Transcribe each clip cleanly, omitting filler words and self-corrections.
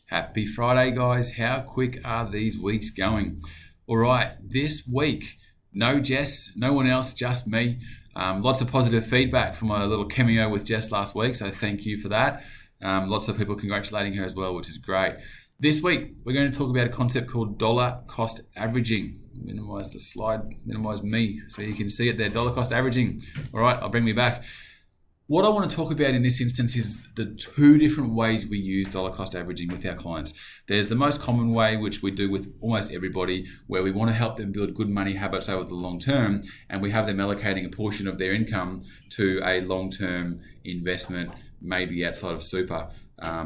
Happy Friday, guys. How quick are these weeks going? All right, this week, no Jess, no one else, just me. Lots of positive feedback from my little cameo with Jess last week, so thank you for that. Lots of people congratulating her as well, which is great. This week, we're going to talk about a concept called dollar cost averaging. Minimize the slide, minimize me, so you can see it there, dollar cost averaging. All right, I'll bring me back. What I want to talk about in this instance is the two different ways we use dollar cost averaging with our clients. There's the most common way, which we do with almost everybody, where we want to help them build good money habits over the long term, and we have them allocating a portion of their income to a long-term investment, maybe outside of super,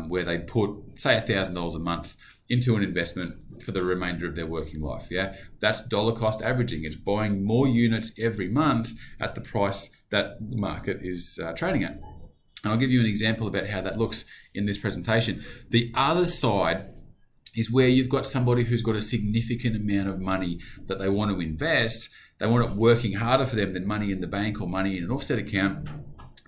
where they put, say, $1,000 a month into an investment for the remainder of their working life. Yeah, that's dollar cost averaging. It's buying more units every month at the price that the market is trading at. And I'll give you an example about how that looks in this presentation. The other side is where you've got somebody who's got a significant amount of money that they want to invest. They want it working harder for them than money in the bank or money in an offset account,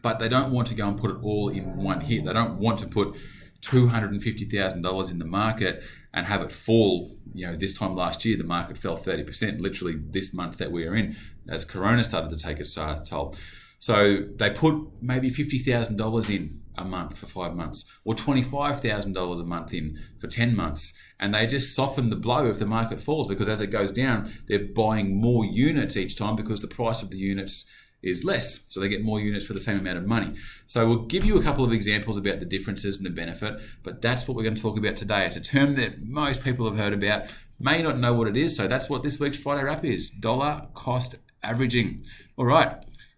but they don't want to go and put it all in one hit. They don't want to put $250,000 in the market and have it fall. You know, this time last year, the market fell 30%, literally this month that we are in, as Corona started to take its toll. So they put maybe $50,000 in a month for 5 months, or $25,000 a month in for 10 months. And they just soften the blow if the market falls, because as it goes down, they're buying more units each time because the price of the units is less, so they get more units for the same amount of money. So we'll give you a couple of examples about the differences and the benefit, but that's what we're going to talk about today. It's a term that most people have heard about, may not know what it is, so that's what this week's Friday Wrap is, dollar cost averaging. All right,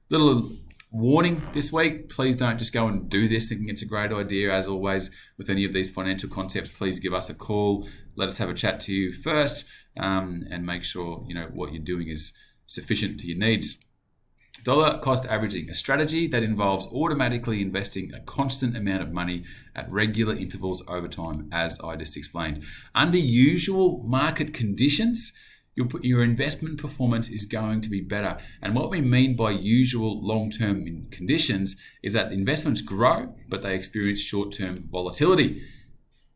little warning this week, please don't just go and do this thinking it's a great idea. As always, with any of these financial concepts, please give us a call, let us have a chat to you first, and make sure you know what you're doing is sufficient to your needs. Dollar cost averaging, a strategy that involves automatically investing a constant amount of money at regular intervals over time, as I just explained. Under usual market conditions, your investment performance is going to be better. And what we mean by usual long-term conditions is that investments grow, but they experience short-term volatility,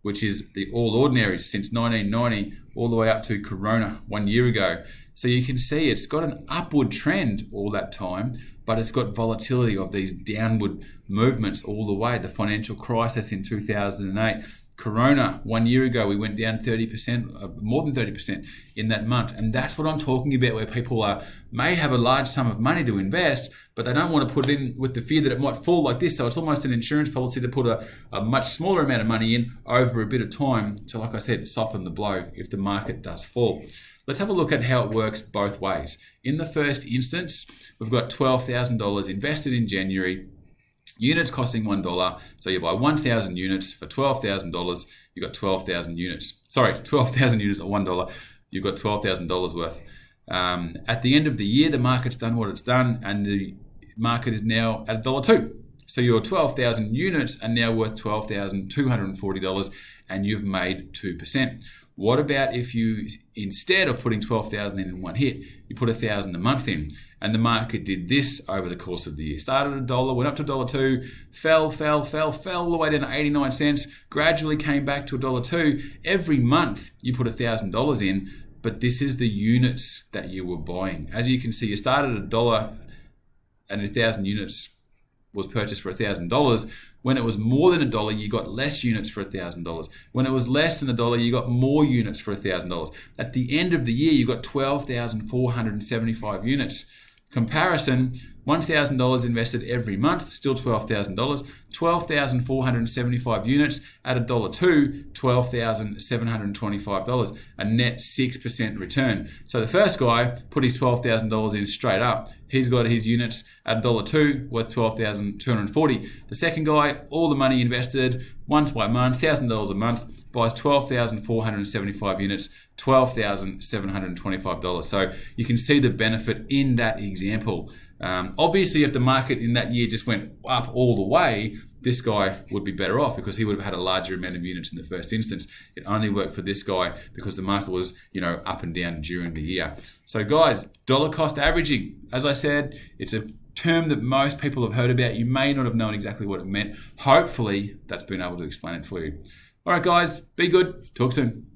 which is the all ordinaries since 1990 all the way up to Corona 1 year ago. So you can see it's got an upward trend all that time, but it's got volatility of these downward movements all the way. The financial crisis in 2008, Corona 1 year ago, we went down 30%, more than 30% in that month. And that's what I'm talking about, where people may have a large sum of money to invest, but they don't want to put it in with the fear that it might fall like this. So it's almost an insurance policy to put a much smaller amount of money in over a bit of time to, like I said, soften the blow if the market does fall. Let's have a look at how it works both ways. In the first instance, we've got $12,000 invested in January, units costing $1. So you buy 1,000 units for $12,000, you've got 12,000 units. Sorry, 12,000 units at $1, you've got $12,000 worth. At the end of the year, the market's done what it's done, and the market is now at $1.02. So your 12,000 units are now worth $12,240, and you've made 2%. What about if you, instead of putting 12,000 in one hit, you put 1,000 a month in, and the market did this over the course of the year? Started at $1, went up to $1.02, fell all the way down to 89 cents, gradually came back to $1.02. Every month you put $1,000 in, but this is the units that you were buying. As you can see, you started at $1 and 1,000 units was purchased for $1,000. When it was more than $1, you got less units for $1,000. When it was less than $1, you got more units for $1,000. At the end of the year, you got 12,475 units. Comparison, $1,000 invested every month, still $12,000. 12,475 units at $1.02, $12,725, a net 6% return. So the first guy put his $12,000 in straight up. He's got his units at $1.02 worth $12,240. The second guy, all the money invested, month by month, $1,000 a month, buys 12,475 units, $12,725. So you can see the benefit in that example. Obviously, if the market in that year just went up all the way, this guy would be better off because he would have had a larger amount of units in the first instance. It only worked for this guy because the market was, up and down during the year. So guys, dollar cost averaging, as I said, it's a term that most people have heard about. You may not have known exactly what it meant. Hopefully, that's been able to explain it for you. All right, guys, be good. Talk soon.